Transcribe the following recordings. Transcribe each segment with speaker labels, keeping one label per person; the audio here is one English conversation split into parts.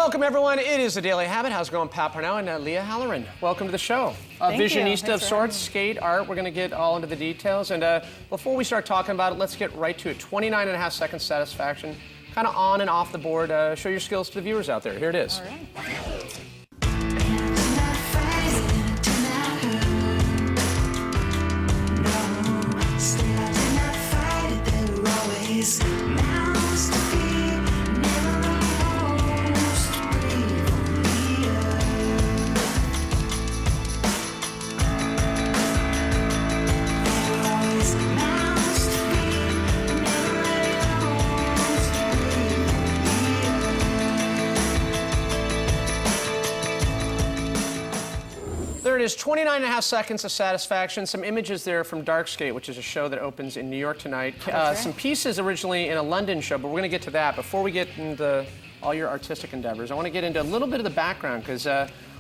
Speaker 1: Welcome, everyone. It is the Daily Habit. How's it going, Pat Parnell and Lia Halloran? Welcome to the show. Visionista of sorts, skate, art. We're going to get all into the details. And before we start talking about it, let's get right to it. 29.5 seconds satisfaction, kind of on and off the board. Show your skills to the viewers out there. Here it is.
Speaker 2: All right.
Speaker 1: There it is, 29.5 seconds of satisfaction. Some images there from Dark Skate, which is a show that opens in New York tonight.
Speaker 2: Right.
Speaker 1: Some pieces originally in a London show, but we're going to get to that. Before we get into all your artistic endeavors, I want to get into a little bit of the background, because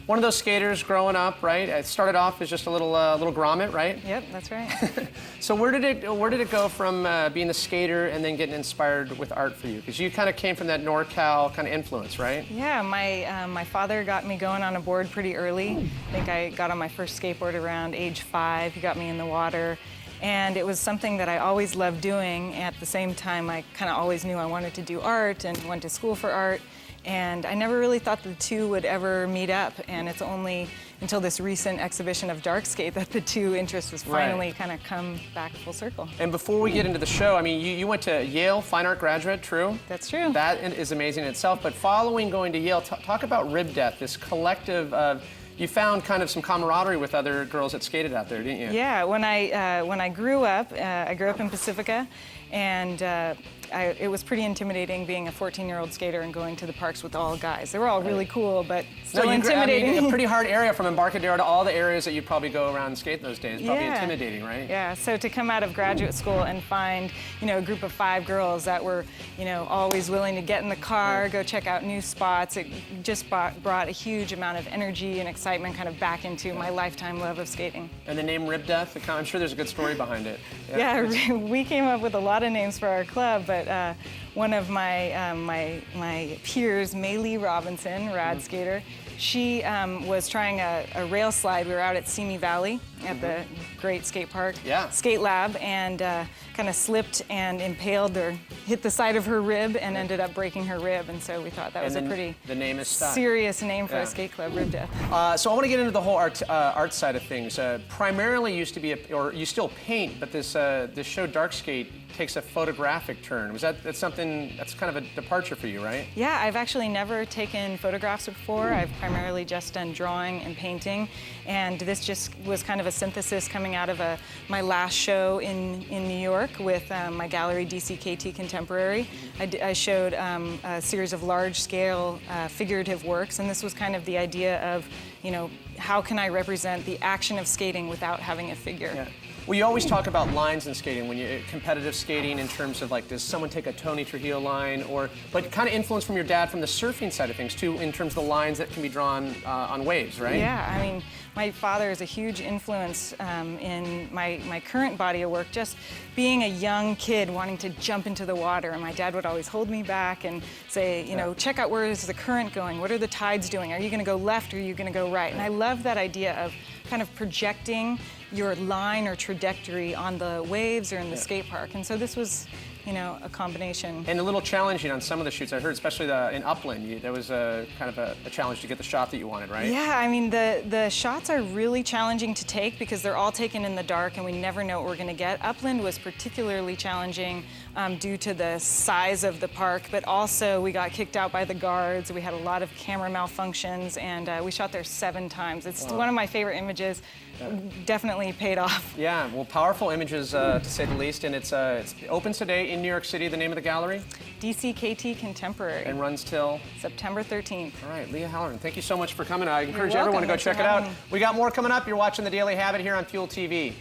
Speaker 1: one of those skaters growing up, right? It started off as just a little grommet, right?
Speaker 2: Yep, that's right.
Speaker 1: So where did it go from being a skater and then getting inspired with art for you? Because you kind of came from that NorCal kind of influence, right?
Speaker 2: Yeah, my father got me going on a board pretty early. I think I got on my first skateboard around age 5. He got me in the water. And it was something that I always loved doing. At the same time, I kind of always knew I wanted to do art and went to school for art. And I never really thought the two would ever meet up. And it's only until this recent exhibition of Dark Skate that the two interests has finally kind of come back full circle.
Speaker 1: And before we get into the show, I mean, you went to Yale, fine art graduate, true?
Speaker 2: That's true.
Speaker 1: That is amazing in itself. But following going to Yale, talk about Rib Death, this collective of, you found kind of some camaraderie with other girls that skated out there, didn't you?
Speaker 2: Yeah, when I grew up in Pacifica, and it was pretty intimidating being a 14-year-old skater and going to the parks with all guys. They were all really cool, but still intimidating.
Speaker 1: I mean, a pretty hard area from Embarcadero to all the areas that you'd probably go around and skate those days. Probably intimidating, right?
Speaker 2: Yeah, so to come out of graduate school and find, a group of 5 girls that were, always willing to get in the car, go check out new spots, it just brought a huge amount of energy and excitement kind of back into my lifetime love of skating.
Speaker 1: And the name Rib Death, I'm sure there's a good story behind it.
Speaker 2: Yeah, we came up with a lot of names for our club, but one of my peers, Maylee Robinson, rad skater, she was trying a rail slide. We were out at Simi Valley at the great skate park, skate lab, and kind of slipped and impaled or hit the side of her rib and ended up breaking her rib. And so we thought that was a pretty serious name for a skate club, Rib Death.
Speaker 1: So I want to get into the whole art side of things. Primarily used to be, or you still paint, but this show Dark Skate takes a photographic turn. That's something that's kind of a departure for you, right?
Speaker 2: Yeah, I've actually never taken photographs before. I've primarily just done drawing and painting, and this just was kind of a synthesis coming out of my last show in New York with my gallery DCKT Contemporary. I showed a series of large-scale figurative works, and this was kind of the idea of, how can I represent the action of skating without having a figure?
Speaker 1: Yeah. Well, you always talk about lines in skating, when you competitive skating, in terms of like, does someone take a Tony Trujillo line, but kind of influence from your dad from the surfing side of things too, in terms of the lines that can be drawn on waves, right?
Speaker 2: Yeah, I mean, my father is a huge influence in my current body of work. Just being a young kid wanting to jump into the water, and my dad would always hold me back and say, check out where is the current going, what are the tides doing, are you going to go left or are you going to go right? And I love that idea of kind of projecting your line or trajectory on the waves or in the skate park. And so this was, a combination.
Speaker 1: And a little challenging on some of the shoots. I heard, especially in Upland, there was kind of a challenge to get the shot that you wanted, right?
Speaker 2: Yeah, I mean, the shots are really challenging to take because they're all taken in the dark and we never know what we're going to get. Upland was particularly challenging due to the size of the park, but also we got kicked out by the guards. We had a lot of camera malfunctions, and we shot there 7 times. It's one of my favorite images. Definitely paid off.
Speaker 1: Yeah, well, powerful images to say the least, and it opens today in New York City. The name of the gallery?
Speaker 2: DCKT Contemporary.
Speaker 1: And runs till?
Speaker 2: September 13th.
Speaker 1: All right, Lia Halloran, thank you so much for coming. I encourage everyone to go check it out. We got more coming up. You're watching The Daily Habit here on Fuel TV.